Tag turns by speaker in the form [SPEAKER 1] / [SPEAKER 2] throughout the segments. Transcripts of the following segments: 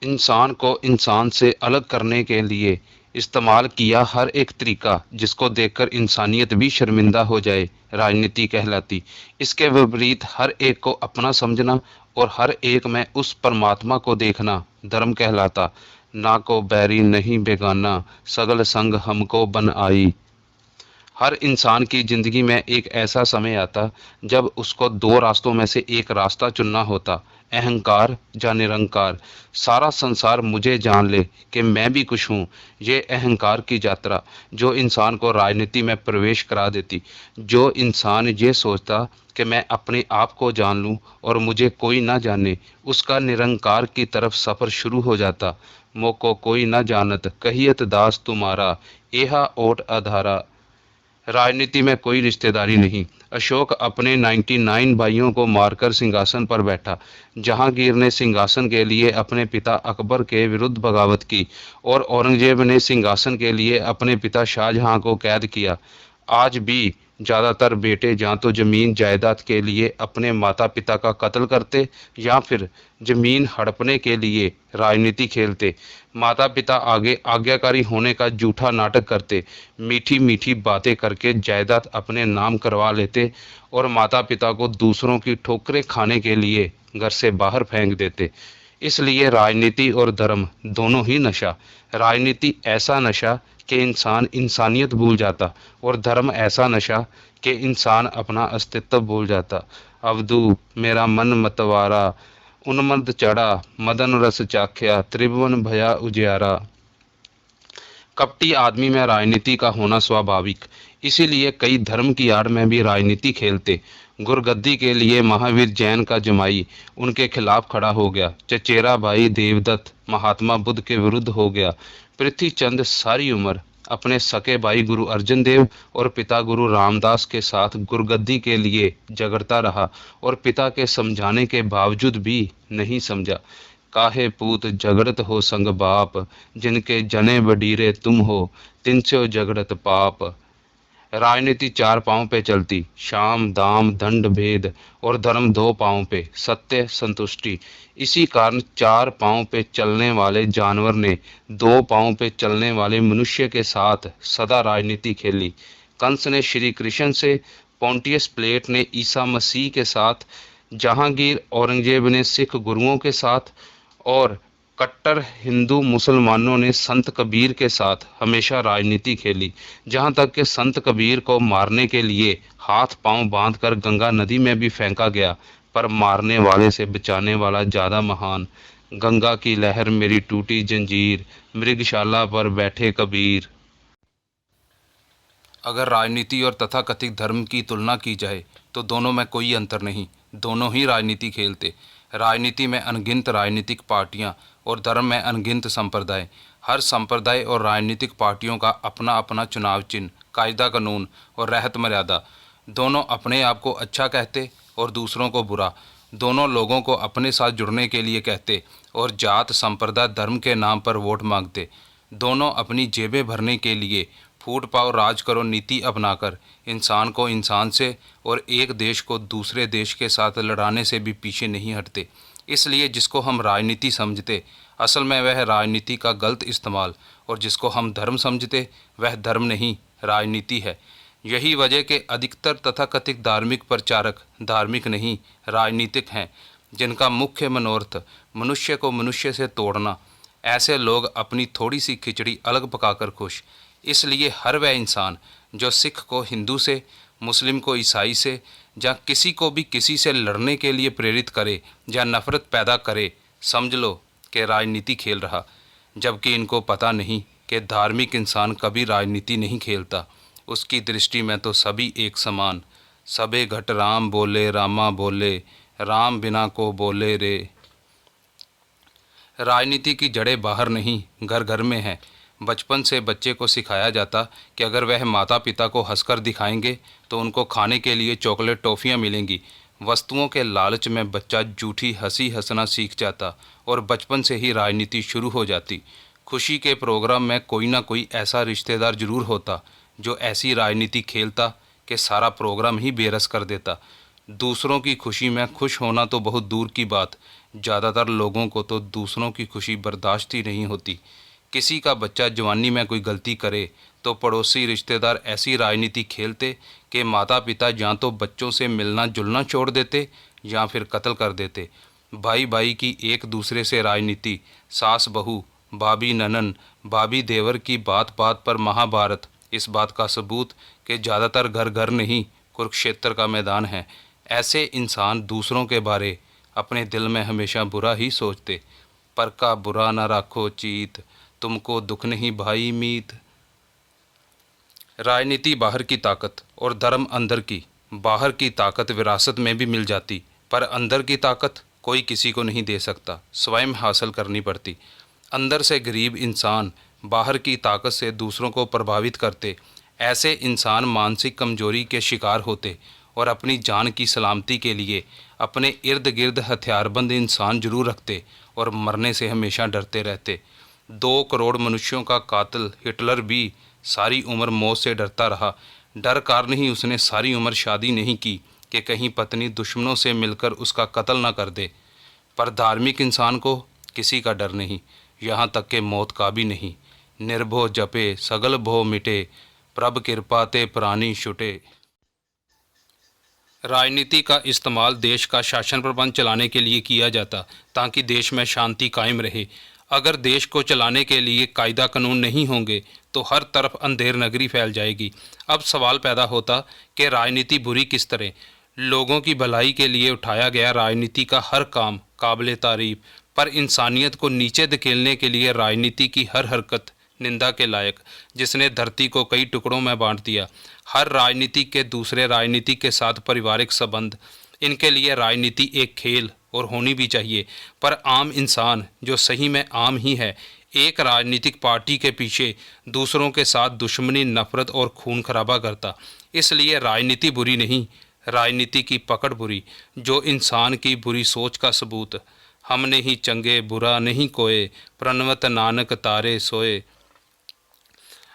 [SPEAKER 1] इंसान को इंसान से अलग करने के लिए इस्तेमाल किया हर एक तरीका जिसको देखकर इंसानियत भी शर्मिंदा हो जाए, राजनीति कहलाती। इसके विपरीत हर एक को अपना समझना और हर एक में उस परमात्मा को देखना धर्म कहलाता। ना को बैरी नहीं बेगाना, सगल संग हमको बन आई। हर इंसान की ज़िंदगी में एक ऐसा समय आता जब उसको दो रास्तों में से एक रास्ता चुनना होता, अहंकार या निरंकार। सारा संसार मुझे जान ले कि मैं भी कुछ हूँ, ये अहंकार की यात्रा जो इंसान को राजनीति में प्रवेश करा देती। जो इंसान ये सोचता कि मैं अपने आप को जान लूँ और मुझे कोई ना जाने, उसका निरंकार की तरफ सफ़र शुरू हो जाता। मोको कोई ना जानत कहियत दास तुम्हारा, एहा ओट अधारा। राजनीति में कोई रिश्तेदारी नहीं। अशोक अपने 99 भाइयों को मारकर सिंहासन पर बैठा। जहांगीर ने सिंहासन के लिए अपने पिता अकबर के विरुद्ध बगावत की और औरंगजेब ने सिंहासन के लिए अपने पिता शाहजहां को कैद किया। आज भी ज़्यादातर बेटे या तो ज़मीन जायदाद के लिए अपने माता पिता का कत्ल करते या फिर ज़मीन हड़पने के लिए राजनीति खेलते। माता पिता आगे आज्ञाकारी होने का झूठा नाटक करते, मीठी मीठी बातें करके जायदाद अपने नाम करवा लेते और माता पिता को दूसरों की ठोकरें खाने के लिए घर से बाहर फेंक देते। इसलिए राजनीति और धर्म दोनों ही नशा। राजनीति ऐसा नशा कि इंसान इंसानियत भूल जाता और धर्म ऐसा नशा कि इंसान अपना अस्तित्व भूल जाता। अवधू मेरा मन मतवारा, उन्मद चढ़ा मदन रस चाख्या, त्रिभुवन भया उजियारा। कपटी आदमी में राजनीति का होना स्वाभाविक। इसीलिए कई धर्म की आड़ में भी राजनीति खेलते। गुरगद्दी के लिए महावीर जैन का जमाई उनके खिलाफ खड़ा हो गया। चचेरा भाई देवदत्त महात्मा बुद्ध के विरुद्ध हो गया। पृथ्वीचंद सारी उम्र अपने सके भाई गुरु अर्जन देव और पिता गुरु रामदास के साथ गुरगद्दी के लिए झगड़ता रहा और पिता के समझाने के बावजूद भी नहीं समझा। काहे पूत झगड़त हो संग बाप, जिनके जने बडीरे तुम हो, तिनस्यो झगड़त पाप। राजनीति चार पांव पे चलती, शाम दाम दंड भेद, और धर्म दो पांव पे, सत्य संतुष्टि। इसी कारण चार पांव पे चलने वाले जानवर ने दो पांव पे चलने वाले मनुष्य के साथ सदा राजनीति खेली। कंस ने श्री कृष्ण से, पोंटियस प्लेट ने ईसा मसीह के साथ, जहांगीर औरंगजेब ने सिख गुरुओं के साथ और कट्टर हिंदू मुसलमानों ने संत कबीर के साथ हमेशा राजनीति खेली। जहां तक कि संत कबीर को मारने के लिए हाथ पांव बांधकर गंगा नदी में भी फेंका गया, पर मारने वाले से बचाने वाला ज़्यादा महान। गंगा की लहर मेरी टूटी जंजीर, मृगशाला पर बैठे कबीर। अगर राजनीति और तथाकथित धर्म की तुलना की जाए तो दोनों में कोई अंतर नहीं। दोनों ही राजनीति खेलते। राजनीति में अनगिनत राजनीतिक पार्टियां और धर्म में अनगिनत संप्रदाय। हर संप्रदाय और राजनीतिक पार्टियों का अपना अपना चुनाव चिन्ह, कायदा कानून और रहत मर्यादा। दोनों अपने आप को अच्छा कहते और दूसरों को बुरा। दोनों लोगों को अपने साथ जुड़ने के लिए कहते और जात संप्रदाय धर्म के नाम पर वोट मांगते। दोनों अपनी जेबें भरने के लिए फूट पाओ राज करो नीति अपनाकर इंसान को इंसान से और एक देश को दूसरे देश के साथ लड़ाने से भी पीछे नहीं हटते। इसलिए जिसको हम राजनीति समझते असल में वह राजनीति का गलत इस्तेमाल, और जिसको हम धर्म समझते वह धर्म नहीं राजनीति है। यही वजह के अधिकतर तथाकथित धार्मिक प्रचारक धार्मिक नहीं राजनीतिक हैं, जिनका मुख्य मनोरथ मनुष्य को मनुष्य से तोड़ना। ऐसे लोग अपनी थोड़ी सी खिचड़ी अलग पकाकर खुश। इसलिए हर वह इंसान जो सिख को हिंदू से, मुस्लिम को ईसाई से, या किसी को भी किसी से लड़ने के लिए प्रेरित करे या नफरत पैदा करे, समझ लो कि राजनीति खेल रहा। जबकि इनको पता नहीं कि धार्मिक इंसान कभी राजनीति नहीं खेलता। उसकी दृष्टि में तो सभी एक समान। सबे घट राम बोले रामा बोले, राम बिना को बोले रे। राजनीति की जड़ें बाहर नहीं घर घर में हैं। बचपन से बच्चे को सिखाया जाता कि अगर वह माता पिता को हंसकर दिखाएंगे तो उनको खाने के लिए चॉकलेट टॉफ़ियाँ मिलेंगी। वस्तुओं के लालच में बच्चा झूठी हंसी हंसना सीख जाता और बचपन से ही राजनीति शुरू हो जाती। खुशी के प्रोग्राम में कोई ना कोई ऐसा रिश्तेदार जरूर होता जो ऐसी राजनीति खेलता कि सारा प्रोग्राम ही बेरस कर देता। दूसरों की खुशी में खुश होना तो बहुत दूर की बात, ज़्यादातर लोगों को तो दूसरों की खुशी बर्दाश्त ही नहीं होती। किसी का बच्चा जवानी में कोई गलती करे तो पड़ोसी रिश्तेदार ऐसी राजनीति खेलते कि माता पिता या तो बच्चों से मिलना जुलना छोड़ देते या फिर कत्ल कर देते। भाई भाई की एक दूसरे से राजनीति, सास बहू, भाभी ननन, भाभी देवर की बात बात पर महाभारत, इस बात का सबूत कि ज़्यादातर घर घर नहीं कुरुक्षेत्र का मैदान है। ऐसे इंसान दूसरों के बारे अपने दिल में हमेशा बुरा ही सोचते। पर का बुरा न राखो चीत, तुमको दुख नहीं भाई मीत। राजनीति बाहर की ताकत और धर्म अंदर की। बाहर की ताकत विरासत में भी मिल जाती, पर अंदर की ताकत कोई किसी को नहीं दे सकता, स्वयं हासिल करनी पड़ती। अंदर से गरीब इंसान बाहर की ताकत से दूसरों को प्रभावित करते। ऐसे इंसान मानसिक कमजोरी के शिकार होते और अपनी जान की सलामती के लिए अपने इर्द गिर्द हथियारबंद इंसान जरूर रखते और मरने से हमेशा डरते रहते। 2 करोड़ मनुष्यों का कातिल हिटलर भी सारी उम्र मौत से डरता रहा। डर कारण ही उसने सारी उम्र शादी नहीं की कि कहीं पत्नी दुश्मनों से मिलकर उसका कत्ल न कर दे। पर धार्मिक इंसान को किसी का डर नहीं, यहाँ तक कि मौत का भी नहीं। निर्भो जपे सगल भो मिटे, प्रभ कृपा ते प्राणी छुटे। राजनीति का इस्तेमाल देश का शासन प्रबंध चलाने के लिए किया जाता ताकि देश में शांति कायम रहे। अगर देश को चलाने के लिए कायदा कानून नहीं होंगे तो हर तरफ अंधेर नगरी फैल जाएगी। अब सवाल पैदा होता कि राजनीति बुरी किस तरह। लोगों की भलाई के लिए उठाया गया राजनीति का हर काम काबिले तारीफ, पर इंसानियत को नीचे धकेलने के लिए राजनीति की हर हरकत निंदा के लायक, जिसने धरती को कई टुकड़ों में बांट दिया। हर राजनीति के दूसरे राजनीति के साथ पारिवारिक संबंध, इनके लिए राजनीति एक खेल और होनी भी चाहिए। पर आम इंसान जो सही में आम ही है, एक राजनीतिक पार्टी के पीछे दूसरों के साथ दुश्मनी, नफरत और खून खराबा करता। इसलिए राजनीति बुरी नहीं, राजनीति की पकड़ बुरी, जो इंसान की बुरी सोच का सबूत। हमने ही चंगे बुरा नहीं कोय, प्रणवत नानक तारे सोए।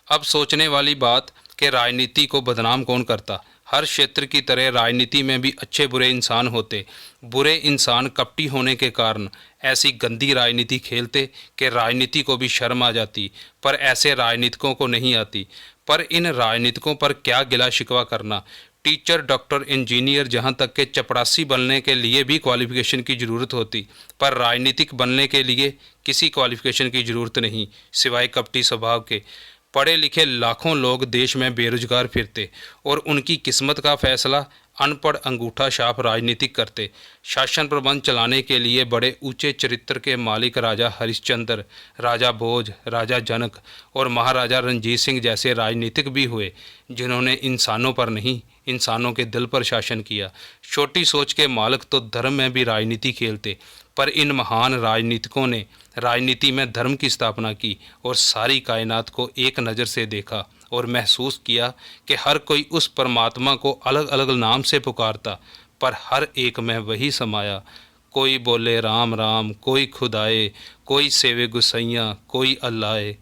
[SPEAKER 1] अब सोचने वाली बात कि राजनीति को बदनाम कौन करता। हर क्षेत्र की तरह राजनीति में भी अच्छे बुरे इंसान होते। बुरे इंसान कपटी होने के कारण ऐसी गंदी राजनीति खेलते कि राजनीति को भी शर्म आ जाती, पर ऐसे राजनीतिकों को नहीं आती। पर इन राजनीतिकों पर क्या गिला शिकवा करना। टीचर, डॉक्टर, इंजीनियर, जहाँ तक के चपरासी बनने के लिए भी क्वालिफिकेशन की ज़रूरत होती, पर राजनीतिक बनने के लिए किसी क्वालिफिकेशन की ज़रूरत नहीं सिवाय कपटी स्वभाव के। पढ़े लिखे लाखों लोग देश में बेरोजगार फिरते और उनकी किस्मत का फैसला अनपढ़ अंगूठा छाप राजनीतिक करते। शासन प्रबंध चलाने के लिए बड़े ऊंचे चरित्र के मालिक राजा हरिश्चंद्र, राजा भोज, राजा जनक और महाराजा रणजीत सिंह जैसे राजनीतिक भी हुए, जिन्होंने इंसानों पर नहीं इंसानों के दिल पर शासन किया। छोटी सोच के मालिक तो धर्म में भी राजनीति खेलते, पर इन महान राजनीतिकों ने राजनीति में धर्म की स्थापना की और सारी कायनात को एक नज़र से देखा और महसूस किया कि हर कोई उस परमात्मा को अलग अलग नाम से पुकारता, पर हर एक में वही समाया। कोई बोले राम राम, कोई खुदाए, कोई सेवे गुसैया, कोई अल्लाह।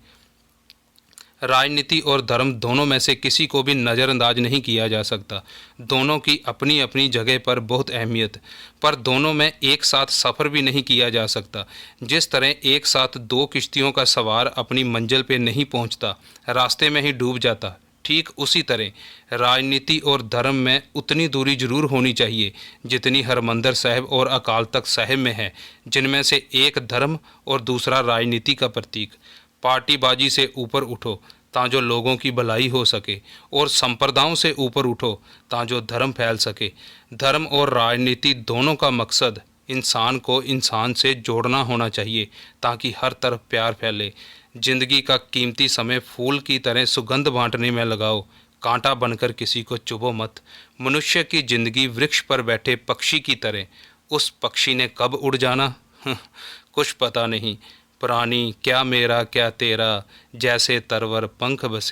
[SPEAKER 1] राजनीति और धर्म दोनों में से किसी को भी नज़रअंदाज नहीं किया जा सकता। दोनों की अपनी अपनी जगह पर बहुत अहमियत, पर दोनों में एक साथ सफ़र भी नहीं किया जा सकता। जिस तरह एक साथ 2 किश्तियों का सवार अपनी मंजिल पे नहीं पहुंचता, रास्ते में ही डूब जाता, ठीक उसी तरह राजनीति और धर्म में उतनी दूरी जरूर होनी चाहिए जितनी हरमंदिर साहिब और अकाल तख्त साहिब में है, जिनमें से एक धर्म और दूसरा राजनीति का प्रतीक। पार्टीबाजी से ऊपर उठो ताजो लोगों की भलाई हो सके, और संप्रदायों से ऊपर उठो ताजो धर्म फैल सके। धर्म और राजनीति दोनों का मकसद इंसान को इंसान से जोड़ना होना चाहिए ताकि हर तरफ प्यार फैले। जिंदगी का कीमती समय फूल की तरह सुगंध बांटने में लगाओ, कांटा बनकर किसी को चुभो मत। मनुष्य की जिंदगी वृक्ष पर बैठे पक्षी की तरह, उस पक्षी ने कब उड़ जाना कुछ पता नहीं। प्राणी क्या मेरा क्या तेरा, जैसे तरवर पंख बसे।